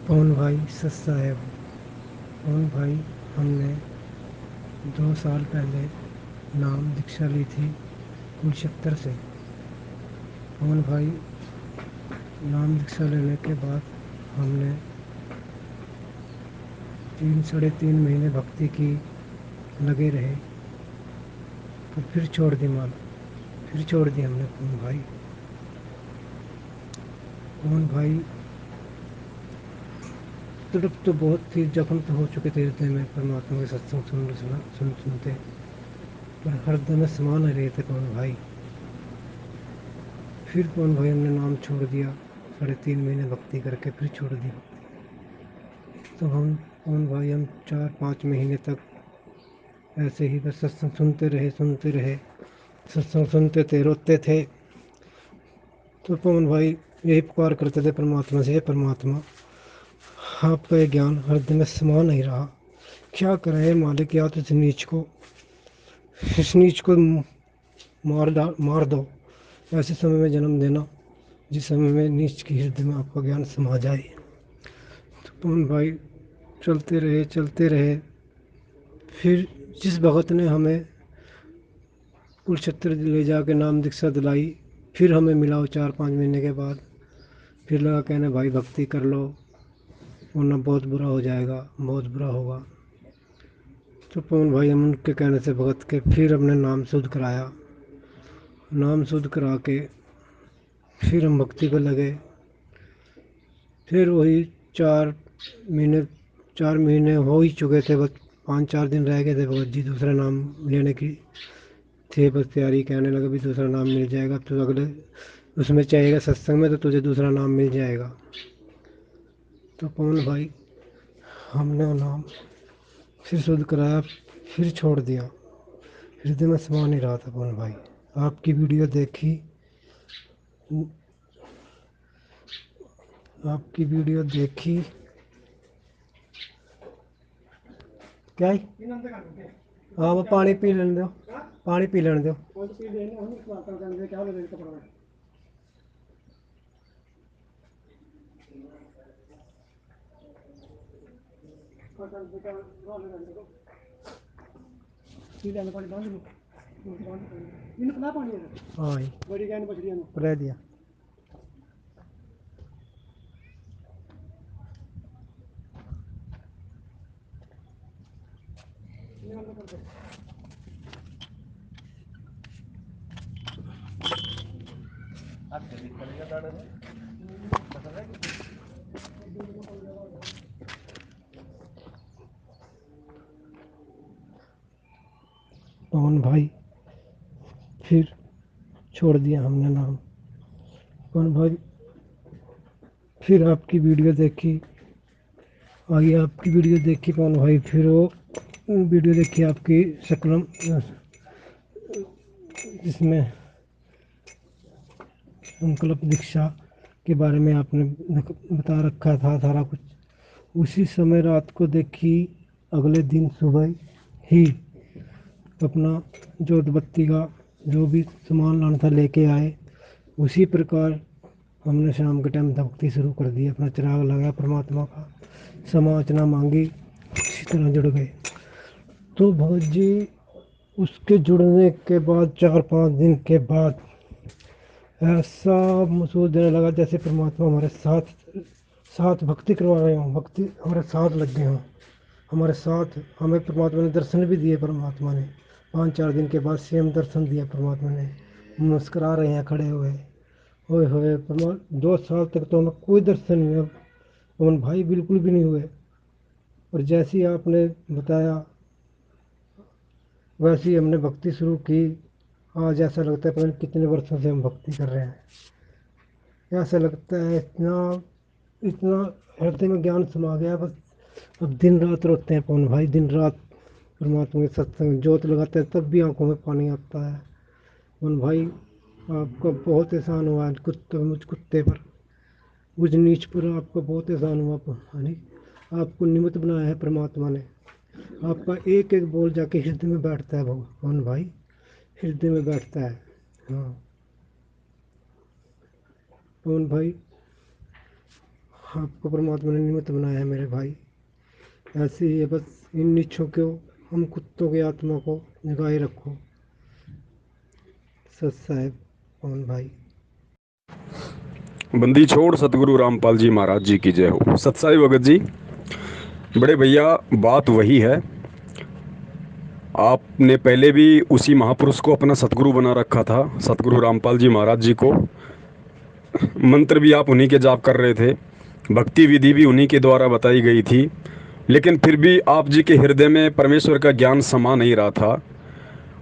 पवन भाई सच साहेब। पवन भाई, हमने 2 साल पहले नाम दीक्षा ली थी कुलक्षेत्र से। पवन भाई, नाम दीक्षा लेने के बाद हमने 3 साढ़े 3 महीने भक्ति की लगे रहे, तो फिर छोड़ दी माला। फिर छोड़ दी हमने पवन भाई। पवन भाई, तड़प तो बहुत थी, जख्म तो हो चुके थे हृदय में परमात्मा के सत्संग सुनते, पर हृदय में समा नहीं रहे थे पवन भाई। फिर पवन भाई हमने नाम छोड़ दिया, 3.5 महीने भक्ति करके फिर छोड़ दी। तो हम पवन भाई, हम 4-5 महीने तक ऐसे ही बस सत्संग सुनते रहे। सत्संग सुनते थे, रोते थे। तो पवन भाई यही पुकार करते थे परमात्मा से, हे परमात्मा, आपका ये ज्ञान हृदय में समा नहीं रहा, क्या करें मालिक, या तो इस नीच को मार दो, ऐसे समय में जन्म देना जिस समय में नीच की हृदय में आपका ज्ञान समा जाए। तो पवन भाई चलते रहे। फिर जिस भगत ने हमें कुलक्षेत्र ले जाके नाम दीक्षा दिलाई, फिर हमें मिला वो 4-5 महीने के बाद। फिर लगा कहने, भाई भक्ति कर लो वरना बहुत बुरा हो जाएगा, बहुत बुरा होगा। तो पवन भाई, हम उनके कहने से भगत के फिर हमने नाम शुद्ध कराया। नाम शुद्ध करा के फिर हम भक्ति पर लगे। फिर वही 4 महीने 4 महीने हो ही चुके थे, बस 5-4 दिन रह गए थे भगत जी दूसरा नाम लेने की थे बस तैयारी। कहने लगे भी दूसरा नाम मिल जाएगा, तो अगले उसमें चाहिएगा सत्संग में, तो तुझे दूसरा नाम मिल जाएगा। तो पवन भाई, हमने वो नाम फिर शुद्ध कराया, फिर छोड़ दिया। हृदय में समा नहीं रहा था पवन भाई। आपकी वीडियो देखी, आपकी वीडियो देखी क्या है? हाँ, वो पानी पी लेने दो, पानी पी लेने दो। हाँ जी, पिला दिया। पवन भाई, फिर छोड़ दिया हमने नाम। पवन भाई, फिर आपकी वीडियो देखी, आगे आपकी वीडियो देखी पवन भाई। फिर वो वीडियो देखी आपकी सकलम, जिसमें संकल्प दीक्षा के बारे में आपने बता रखा था सारा कुछ। उसी समय रात को देखी, अगले दिन सुबह ही अपना जोत बत्ती का जो भी सामान लाना था लेके आए। उसी प्रकार हमने शाम के टाइम भक्ति शुरू कर दी, अपना चिराग लगाया परमात्मा का, समाचना मांगी, इसी तरह जुड़ गए। तो भगत जी, उसके जुड़ने के बाद 4-5 दिन के बाद ऐसा महसूस देने लगा जैसे परमात्मा हमारे साथ साथ भक्ति करवा रहे हों, भक्ति हमारे साथ लग गए हों, हमारे साथ। हमें परमात्मा ने दर्शन भी दिए। परमात्मा ने 5-4 दिन के बाद सेम दर्शन दिया परमात्मा ने। मुस्करा रहे हैं खड़े हुए, ओए होए। 2 साल तक तो हमें कोई दर्शन नहीं हुआ पवन भाई, बिल्कुल भी नहीं हुए। और जैसे ही आपने बताया वैसे ही हमने भक्ति शुरू की। आज ऐसा लगता है पता नहीं कितने वर्षों से हम भक्ति कर रहे हैं। ऐसा लगता है इतना इतना हृदय में ज्ञान समा गया, बस अब दिन रात रोते हैं पवन भाई, दिन रात परमात्मा के सत्संग जोत लगाते हैं तब भी आंखों में पानी आता है। पवन भाई, आपका बहुत एहसान हुआ है मुझ कुत्ते पर, मुझ नीच पर आपका बहुत एहसान हुआ पवन। आपको निमित्त बनाया है परमात्मा ने। आपका एक एक बोल जाके हृदय में बैठता है पवन भाई, हृदय में बैठता है। हाँ पवन भाई, आपको परमात्मा ने निमित्त बनाया है मेरे भाई। ऐसे ही है बस, इन नीचों को, हम कुत्तों की आत्मा को जगाए रखो। सत साहेब पवन भाई। बंदी छोड़ सतगुरु रामपाल जी महाराज जी की जय हो। सतसाई भगत जी, बड़े भैया, बात वही है। आपने पहले भी उसी महापुरुष को अपना सतगुरु बना रखा था, सतगुरु रामपाल जी महाराज जी को। मंत्र भी आप उन्हीं के जाप कर रहे थे, भक्ति विधि भी उन्हीं के द्वारा बताई गई थी, लेकिन फिर भी आप जी के हृदय में परमेश्वर का ज्ञान समा नहीं रहा था।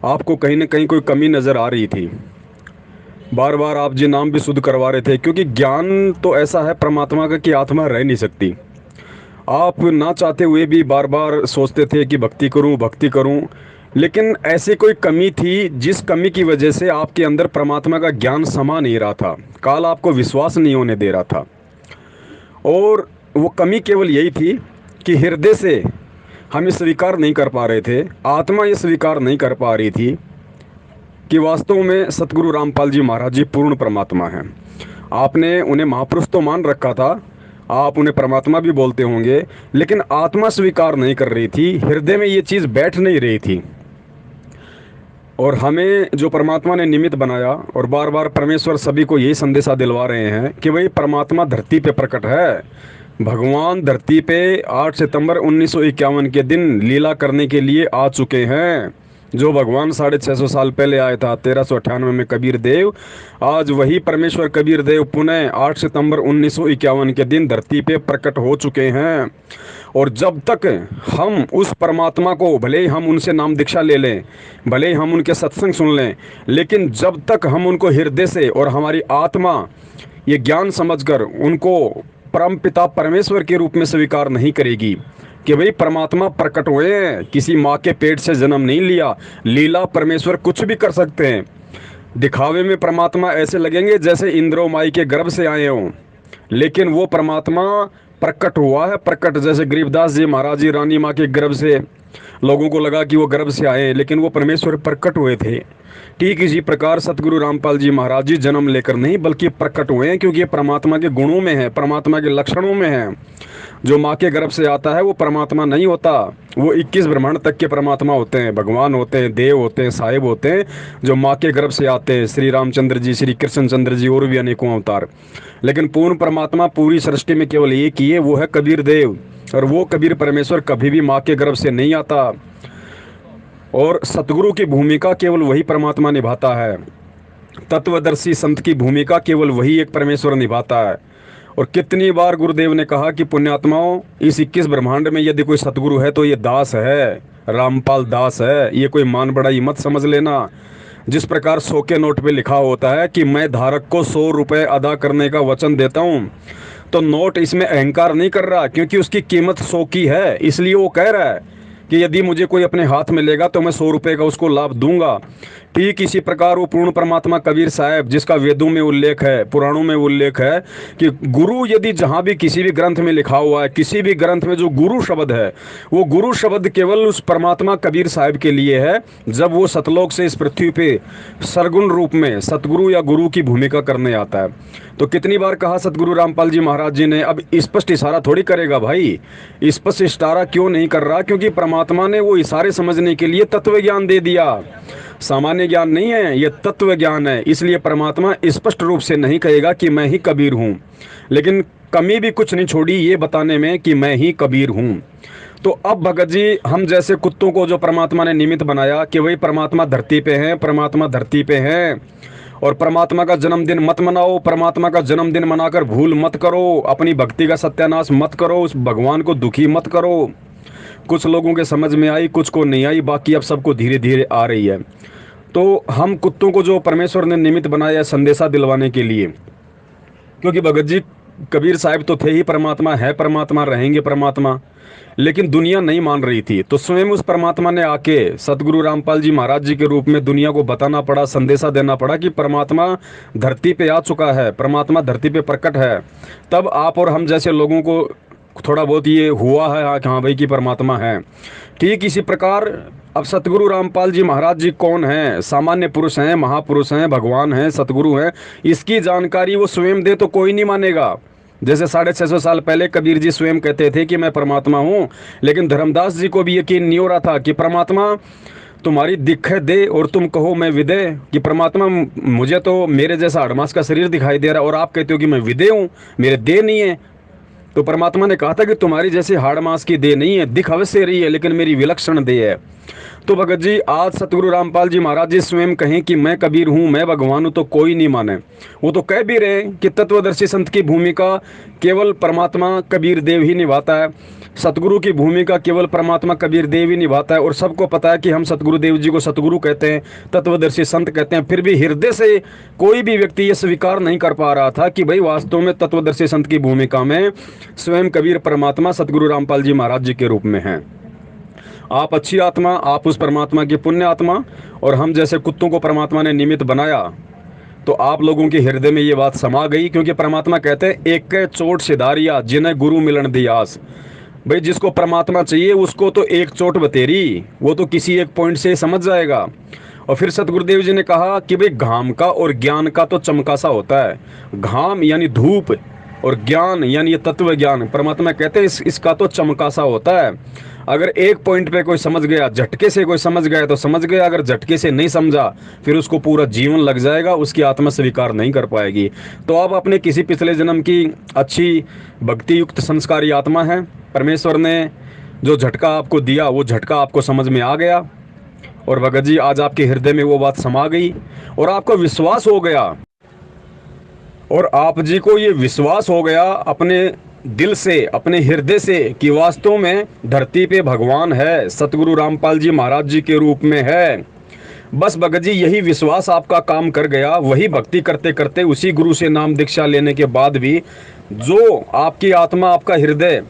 आपको कहीं ना कहीं कोई कमी नज़र आ रही थी। बार बार आप जी नाम भी शुद्ध करवा रहे थे, क्योंकि ज्ञान तो ऐसा है परमात्मा का कि आत्मा रह नहीं सकती। आप ना चाहते हुए भी बार बार सोचते थे कि भक्ति करूं, लेकिन ऐसी कोई कमी थी जिस कमी की वजह से आपके अंदर परमात्मा का ज्ञान समा नहीं रहा था, काल आपको विश्वास नहीं होने दे रहा था। और वो कमी केवल यही थी कि हृदय से हम ये स्वीकार नहीं कर पा रहे थे, आत्मा ये स्वीकार नहीं कर पा रही थी कि वास्तव में सतगुरु रामपाल जी महाराज जी पूर्ण परमात्मा हैं। आपने उन्हें महापुरुष तो मान रखा था, आप उन्हें परमात्मा भी बोलते होंगे, लेकिन आत्मा स्वीकार नहीं कर रही थी, हृदय में ये चीज़ बैठ नहीं रही थी। और हमें जो परमात्मा ने निमित्त बनाया, और बार बार परमेश्वर सभी को यही संदेशा दिलवा रहे हैं कि भाई परमात्मा धरती पे प्रकट है। भगवान धरती पे 8 सितंबर 1951 के दिन लीला करने के लिए आ चुके हैं। जो भगवान 650 साल पहले आया था 1398 में कबीर देव, आज वही परमेश्वर कबीर देव पुनः 8 सितंबर 1951 के दिन धरती पे प्रकट हो चुके हैं। और जब तक हम उस परमात्मा को, भले ही हम उनसे नाम दीक्षा ले लें, भले ही हम उनके सत्संग सुन लें, लेकिन जब तक हम उनको हृदय से और हमारी आत्मा ये ज्ञान समझकर उनको परम पिता परमेश्वर के रूप में स्वीकार नहीं करेगी कि भाई परमात्मा प्रकट हुए हैं, किसी माँ के पेट से जन्म नहीं लिया, लीला परमेश्वर कुछ भी कर सकते हैं। दिखावे में परमात्मा ऐसे लगेंगे जैसे इंद्रो माई के गर्भ से आए हों, लेकिन वो परमात्मा प्रकट हुआ है, प्रकट जैसे गरीबदास जी महाराज जी रानी माँ के गर्भ से, लोगों को लगा कि वो गर्भ से आए, लेकिन वो परमेश्वर प्रकट हुए थे। ठीक इसी प्रकार सतगुरु रामपाल जी महाराज जी जन्म लेकर नहीं बल्कि प्रकट हुए हैं, क्योंकि ये परमात्मा के गुणों में है, परमात्मा के लक्षणों में है। जो माँ के गर्भ से आता है वो परमात्मा नहीं होता, वो 21 ब्रह्मांड तक के परमात्मा होते हैं, भगवान होते हैं, देव होते हैं, साहिब होते हैं, जो माँ के गर्भ से आते हैं। श्री रामचंद्र जी, श्री कृष्णचंद्र जी और भी अनेकों अवतार, लेकिन पूर्ण परमात्मा पूरी सृष्टि में केवल एक ही है, वो है कबीर देव। और वो कबीर परमेश्वर कभी भी माँ के गर्भ से नहीं आता। और सतगुरु की भूमिका केवल वही परमात्मा निभाता है, तत्वदर्शी संत की भूमिका केवल वही एक परमेश्वर निभाता है। और कितनी बार गुरुदेव ने कहा कि पुण्यात्माओं, इस 21 ब्रह्मांड में यदि कोई सतगुरु है तो ये दास है, रामपाल दास है, ये कोई मान बड़ाई मत समझ लेना। जिस प्रकार 100 के नोट पे लिखा होता है कि मैं धारक को 100 रुपये अदा करने का वचन देता हूँ, तो नोट इसमें अहंकार नहीं कर रहा, क्योंकि उसकी कीमत 100 की है, इसलिए वो कह रहा है कि यदि मुझे कोई अपने हाथ में लेगा तो मैं 100 रुपये का उसको लाभ दूंगा। ठीक इसी प्रकार वो पूर्ण परमात्मा कबीर साहब, जिसका वेदों में उल्लेख है, पुराणों में उल्लेख है कि गुरु यदि जहाँ भी किसी भी ग्रंथ में लिखा हुआ है, किसी भी ग्रंथ में जो गुरु शब्द है, वो गुरु शब्द केवल उस परमात्मा कबीर साहब के लिए है, जब वो सतलोक से इस पृथ्वी पे सरगुण रूप में सतगुरु या गुरु की भूमिका करने आता है। तो कितनी बार कहा सतगुरु रामपाल जी महाराज जी ने, अब स्पष्ट इशारा थोड़ी करेगा भाई, स्पष्ट इशारा क्यों नहीं कर रहा? क्योंकि परमात्मा ने वो इशारे समझने के लिए तत्व ज्ञान दे दिया। सामान्य ज्ञान नहीं है, ये तत्व ज्ञान है। इसलिए परमात्मा स्पष्ट रूप से नहीं कहेगा कि मैं ही कबीर हूँ, लेकिन कमी भी कुछ नहीं छोड़ी ये बताने में कि मैं ही कबीर हूँ। तो अब भगत जी, हम जैसे कुत्तों को जो परमात्मा ने निमित्त बनाया कि वही परमात्मा धरती पे हैं, परमात्मा धरती पे हैं, और परमात्मा का जन्मदिन मत मनाओ, परमात्मा का जन्मदिन मनाकर भूल मत करो, अपनी भक्ति का सत्यानाश मत करो, उस भगवान को दुखी मत करो। कुछ लोगों के समझ में आई, कुछ को नहीं आई, बाकी अब सबको धीरे धीरे आ रही है। तो हम कुत्तों को जो परमेश्वर ने निमित्त बनाया संदेशा दिलवाने के लिए, क्योंकि भगत जी कबीर साहब तो थे ही परमात्मा, है परमात्मा, रहेंगे परमात्मा, लेकिन दुनिया नहीं मान रही थी। तो स्वयं उस परमात्मा ने आके सतगुरु रामपाल जी महाराज जी के रूप में दुनिया को बताना पड़ा, संदेशा देना पड़ा कि परमात्मा धरती पे आ चुका है, परमात्मा धरती पे प्रकट है। तब आप और हम जैसे लोगों को थोड़ा बहुत ये हुआ है हाँ भाई कि परमात्मा है। ठीक इसी प्रकार अब सतगुरु रामपाल जी महाराज जी कौन हैं? सामान्य पुरुष हैं, महापुरुष हैं, भगवान हैं, सतगुरु हैं, इसकी जानकारी वो स्वयं दे तो कोई नहीं मानेगा। जैसे 650 साल पहले कबीर जी स्वयं कहते थे कि मैं परमात्मा हूँ, लेकिन धर्मदास जी को भी यकीन नहीं हो रहा था कि परमात्मा तुम्हारी दिखे दे और तुम कहो मैं विदे, कि परमात्मा मुझे तो मेरे जैसा हड़मास का शरीर दिखाई दे रहा है और आप कहते हो कि मैं विदे हूँ, मेरे देह नहीं है। तो परमात्मा ने कहा था कि तुम्हारी जैसी हाड़ मांस की देह नहीं है, दिख अवश्य रही है लेकिन मेरी विलक्षण देह है। तो भगत जी आज सतगुरु रामपाल जी महाराज जी स्वयं कहें कि मैं कबीर हूँ, मैं भगवान हूँ, तो कोई नहीं माने। वो तो कह भी रहे कि तत्वदर्शी संत की भूमिका केवल परमात्मा कबीर देव ही निभाता है, सतगुरु की भूमिका केवल परमात्मा कबीर देव ही निभाता है। और सबको पता है कि हम सतगुरु देव जी को सतगुरु कहते हैं, तत्वदर्शी संत कहते हैं, फिर भी हृदय से कोई भी व्यक्ति ये स्वीकार नहीं कर पा रहा था कि भाई वास्तव में तत्वदर्शी संत की भूमिका में स्वयं कबीर परमात्मा सतगुरु रामपाल जी महाराज जी के रूप में हैं। आप अच्छी आत्मा, आप उस परमात्मा की पुण्य आत्मा, और हम जैसे कुत्तों को परमात्मा ने निमित्त बनाया, तो आप लोगों के हृदय में ये बात समा गई। क्योंकि परमात्मा कहते हैं एक चोट सिधारिया जिन्हें गुरु मिलन दी आस। भाई जिसको परमात्मा चाहिए उसको तो एक चोट बतेरी, वो तो किसी एक पॉइंट से समझ जाएगा। और फिर सतगुरुदेव जी ने कहा कि भाई घाम का और ज्ञान का तो चमका सा होता है। घाम यानी धूप और ज्ञान यानी ये तत्व ज्ञान, परमात्मा कहते हैं इसका तो चमका सा होता है। अगर एक पॉइंट पे कोई समझ गया, झटके से कोई समझ गया तो समझ गया, अगर झटके से नहीं समझा फिर उसको पूरा जीवन लग जाएगा, उसकी आत्मा स्वीकार नहीं कर पाएगी। तो आप अपने किसी पिछले जन्म की अच्छी भक्ति युक्त संस्कारी आत्मा है, परमेश्वर ने जो झटका आपको दिया वो झटका आपको समझ में आ गया, और भगत जी आज आपके हृदय में वो बात समा गई और आपको विश्वास हो गया, और आप जी को ये विश्वास हो गया अपने दिल से, अपने हृदय से कि वास्तव में धरती पे भगवान है, सतगुरु रामपाल जी महाराज जी के रूप में है। बस भगत जी यही विश्वास आपका काम कर गया। वही भक्ति करते करते उसी गुरु से नाम दीक्षा लेने के बाद भी जो आपकी आत्मा, आपका हृदय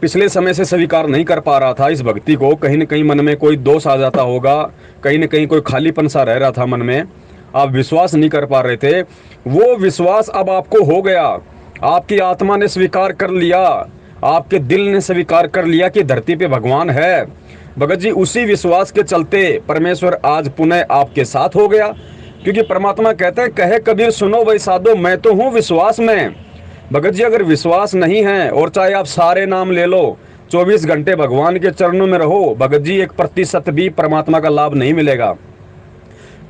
पिछले समय से स्वीकार नहीं कर पा रहा था इस भक्ति को, कहीं न कहीं मन में कोई दोष आ जाता होगा, कहीं न कहीं कोई खालीपन सा रह रहा था मन में, आप विश्वास नहीं कर पा रहे थे, वो विश्वास अब आपको हो गया। आपकी आत्मा ने स्वीकार कर लिया, आपके दिल ने स्वीकार कर लिया कि धरती पे भगवान है। भगत जी उसी विश्वास के चलते परमेश्वर आज पुनः आपके साथ हो गया। क्योंकि परमात्मा कहते हैं कहे कबीर सुनो भाई साधो मैं तो हूँ विश्वास में। भगत जी अगर विश्वास नहीं है और चाहे आप सारे नाम ले लो, 24 घंटे भगवान के चरणों में रहो, भगत जी 1% भी परमात्मा का लाभ नहीं मिलेगा।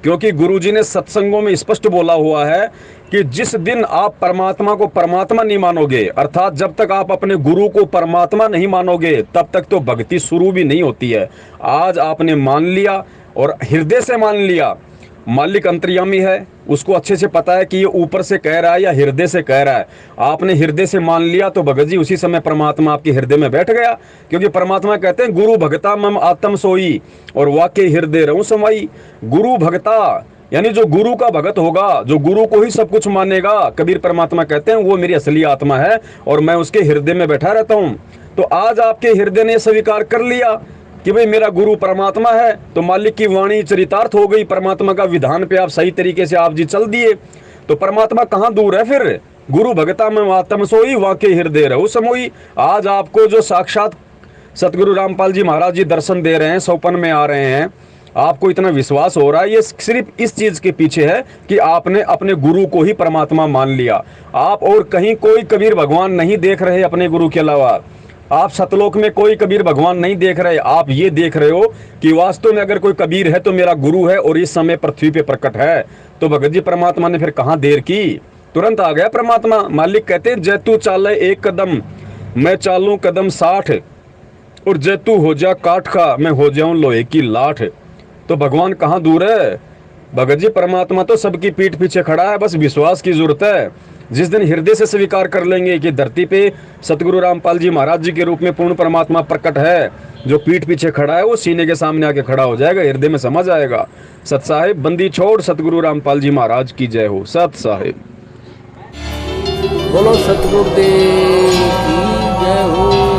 क्योंकि गुरुजी ने सत्संगों में स्पष्ट बोला हुआ है कि जिस दिन आप परमात्मा को परमात्मा नहीं मानोगे, अर्थात जब तक आप अपने गुरु को परमात्मा नहीं मानोगे तब तक तो भक्ति शुरू भी नहीं होती है। आज आपने मान लिया और हृदय से मान लिया, मालिक अंतर्यामी है, उसको अच्छे से पता है कि ये ऊपर से कह रहा है या हृदय से कह रहा है। आपने हृदय से मान लिया तो भगत जी उसी समय परमात्मा आपके हृदय में बैठ गया। क्योंकि परमात्मा कहते हैं गुरु भगता मम आत्म सोई और वाक्य हृदय रहूं समाई। गुरु भगता यानी जो गुरु का भगत होगा, जो गुरु को ही सब कुछ मानेगा, कबीर परमात्मा कहते हैं वो मेरी असली आत्मा है और मैं उसके हृदय में बैठा रहता हूँ। तो आज आपके हृदय ने स्वीकार कर लिया कि भाई मेरा गुरु परमात्मा है, तो मालिक की वाणी चरितार्थ हो गई, परमात्मा का विधान पे आप सही तरीके से आप जी चल दिए, तो परमात्मा कहाँ दूर है फिर। गुरु भगता में आत्म सोई वाके हृदय रहु समोई। आज आपको जो साक्षात सतगुरु रामपाल जी महाराज जी दर्शन दे रहे हैं, सौपन में आ रहे हैं, आपको इतना विश्वास हो रहा है, ये सिर्फ इस चीज के पीछे है कि आपने अपने गुरु को ही परमात्मा मान लिया। आप और कहीं कोई कबीर भगवान नहीं देख रहे अपने गुरु के अलावा, आप सतलोक में कोई कबीर भगवान नहीं देख रहे। आप ये देख रहे हो कि वास्तव में अगर कोई कबीर है तो मेरा गुरु है और इस समय पृथ्वी पे प्रकट है। तो भगत जी परमात्मा ने फिर कहाँ देर की, तुरंत आ गया परमात्मा। मालिक कहते हैं जैतू चाले एक कदम मैं चालूं कदम 60 और जैतू हो जा काठ का मैं हो जाऊं लोहे की लाठ। तो भगवान कहाँ दूर है। भगत जी परमात्मा तो सबकी पीठ पीछे खड़ा है, बस विश्वास की जरूरत है। जिस दिन हृदय से स्वीकार कर लेंगे कि धरती पे सतगुरु रामपाल जी महाराज जी के रूप में पूर्ण परमात्मा प्रकट है, जो पीठ पीछे खड़ा है वो सीने के सामने आके खड़ा हो जाएगा, हृदय में समझ आएगा। सत साहिब बंदी छोड़ सतगुरु रामपाल जी महाराज की जय हो। सत साहिब बोलो सतगुरुदेव की जय हो।